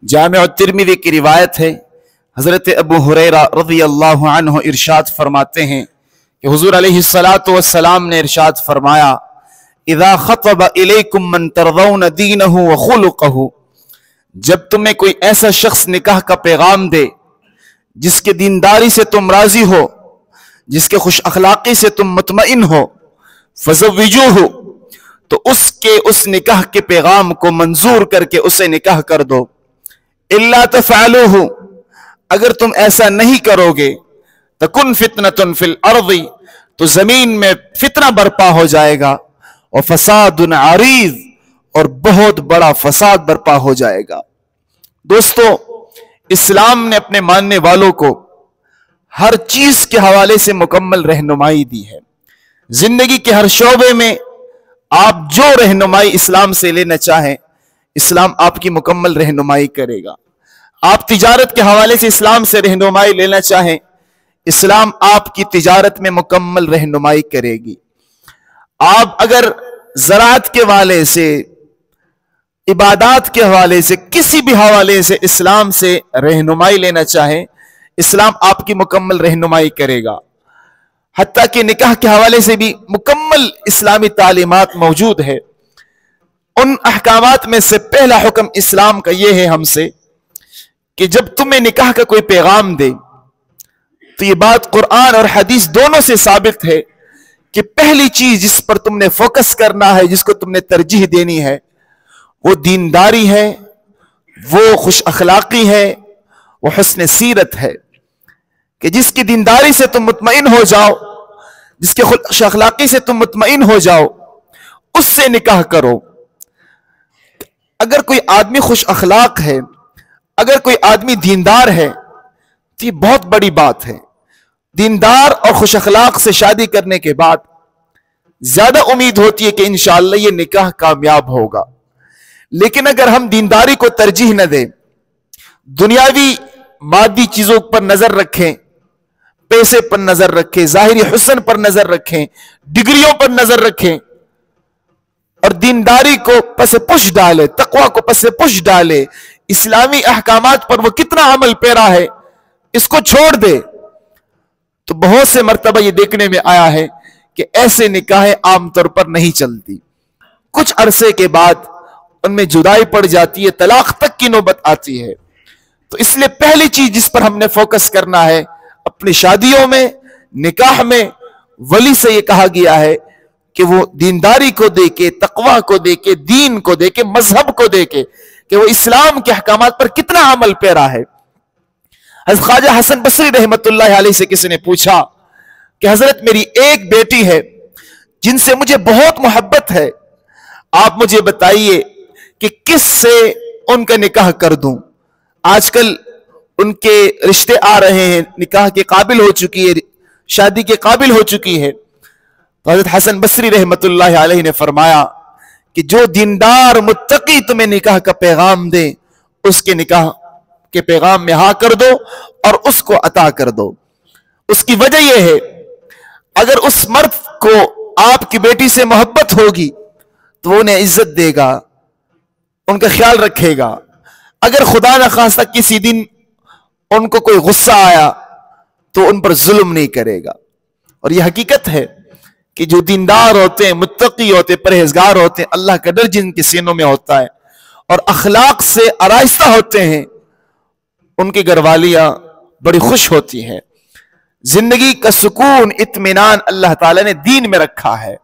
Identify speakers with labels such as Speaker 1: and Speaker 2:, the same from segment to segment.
Speaker 1: जामे तिर्मिज़ी की रिवायत है, हज़रत अबू हुरैरा रज़ियल्लाहु अन्हु इरशाद फरमाते हैं कि हुज़ूर अलैहिस्सलातु वस्सलाम ने इरशाद फरमाया, इज़ा ख़तब इलैकुम मन तरज़ौन दीनहु व खुलुक़हु, जब तुम्हें कोई ऐसा शख्स निकाह का पैगाम दे जिसके दीनदारी से तुम राजी हो, जिसके खुश अखलाकी से तुम मुतमईन हो, फज़व्विजूहु, तो उसके उस निकाह के पैगाम को मंजूर करके उसे निकाह कर दो। इल्ला तफ़अलूहु, अगर तुम ऐसा नहीं करोगे, तकुन फितनतुन फिल अर्ज़ि, तो जमीन में फितना बर्पा हो जाएगा, और फसादुन अरीज़, और बहुत बड़ा फसाद बर्पा हो जाएगा। दोस्तों, इस्लाम ने अपने मानने वालों को हर चीज के हवाले से मुकम्मल रहनुमाई दी है। जिंदगी के हर शोबे में आप जो रहनुमाई इस्लाम से लेना चाहें, इस्लाम आपकी मुकम्मल रहनुमाई करेगा। आप तिजारत के हवाले से इस्लाम से रहनुमाई लेना चाहें, इस्लाम आपकी तिजारत में मुकम्मल रहनुमाई करेगी। आप अगर ज़राअत के हवाले से, इबादात के हवाले से, किसी भी हवाले से इस्लाम से रहनुमाई लेना चाहें, इस्लाम आपकी मुकम्मल रहनुमाई करेगा। हत्ता कि निकाह के हवाले से भी मुकम्मल इस्लामी तालीमात मौजूद है। उन अहकामात में से पहला हुक्म इस्लाम का यह है हमसे कि जब तुम्हें निकाह का कोई पैगाम दे, तो ये बात कुरान और हदीस दोनों से साबित है कि पहली चीज जिस पर तुमने फोकस करना है, जिसको तुमने तरजीह देनी है, वो दीनदारी है, वो खुश अखलाकी है, वो हुस्न सीरत है। कि जिसकी दीनदारी से तुम मुतमईन हो जाओ, जिसके खुश अखलाकी से तुम मुतमईन हो जाओ, उससे निकाह करो। अगर कोई आदमी खुश अखलाक है, अगर कोई आदमी दीनदार है, तो ये बहुत बड़ी बात है। दीनदार और खुश अखलाक से शादी करने के बाद ज्यादा उम्मीद होती है कि इंशाअल्लाह ये निकाह कामयाब होगा। लेकिन अगर हम दीनदारी को तरजीह न दें, दुनियावी मादी चीजों पर नजर रखें, पैसे पर नजर रखें, जाहिरी हुस्न पर नजर रखें, डिग्रियों पर नजर रखें, और दीनदारी को पसे पुश डाले, तकवा को पसे पुश डाले, इस्लामी अहकामात पर वो कितना अमल पेरा है, इसको छोड़ दे, तो बहुत से मर्तबा ये देखने में आया है कि ऐसे निकाहें आमतौर पर नहीं चलती। कुछ अरसे के बाद उनमें जुदाई पड़ जाती है, तलाक तक की नौबत आती है। तो इसलिए पहली चीज जिस पर हमने फोकस करना है अपनी शादियों में, निकाह में, वली से यह कहा गया है कि वो दीनदारी को देके, तकवा को देके, दीन को देके, मजहब को देके, कि वो इस्लाम के अहकामात पर कितना अमल पेरा है। हज़रत ख्वाजा हसन बसरी रहमतुल्लाह अलैह से किसी ने पूछा कि हजरत, मेरी एक बेटी है जिनसे मुझे बहुत मोहब्बत है, आप मुझे बताइए कि किस से उनका निकाह कर दूं। आजकल उनके रिश्ते आ रहे हैं, निकाह के काबिल हो चुकी है, शादी के काबिल हो चुकी है। तो हज़रत हसन बसरी रहमतुल्लाह अलैह ने फरमाया कि जो दीनदार मुत्तकी तुम्हें निकाह का पैगाम दे, उसके निकाह के पैगाम में हाँ कर दो और उसको अता कर दो। उसकी वजह यह है, अगर उस मर्द को आपकी बेटी से मोहब्बत होगी तो वो उन्हें इज्जत देगा, उनका ख्याल रखेगा। अगर खुदा न खास्ता किसी दिन उनको कोई गुस्सा आया तो उन पर जुल्म नहीं करेगा। और यह हकीकत है कि जो दीनदार होते हैं, मुत्तकी होते हैं, परहेजगार होते हैं, अल्लाह का डर जिनके सीनों में होता है और अखलाक से आराइस्ता होते हैं, उनकी घरवालियां बड़ी खुश होती हैं। जिंदगी का सुकून, इत्मीनान अल्लाह ताला ने दीन में रखा है।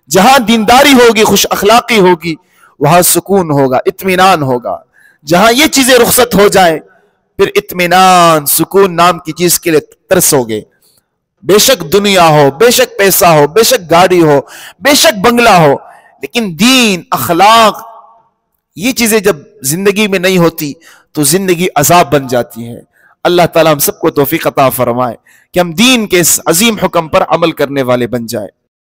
Speaker 1: जहां दीनदारी होगी, खुश अखलाकी होगी, वहां सुकून होगा, इत्मीनान होगा। जहां ये चीजें रुखसत हो जाए, फिर इत्मीनान, सुकून नाम की चीज के लिए तरसोगे। बेशक दुनिया हो, बेशक पैसा हो, बेशक गाड़ी हो, बेशक बंगला हो, लेकिन दीन, अखलाक, ये चीजें जब जिंदगी में नहीं होती तो जिंदगी अजाब बन जाती है। अल्लाह ताला हम सबको तौफीक अता फरमाए कि हम दीन के इस अजीम हुक्म पर अमल करने वाले बन जाए।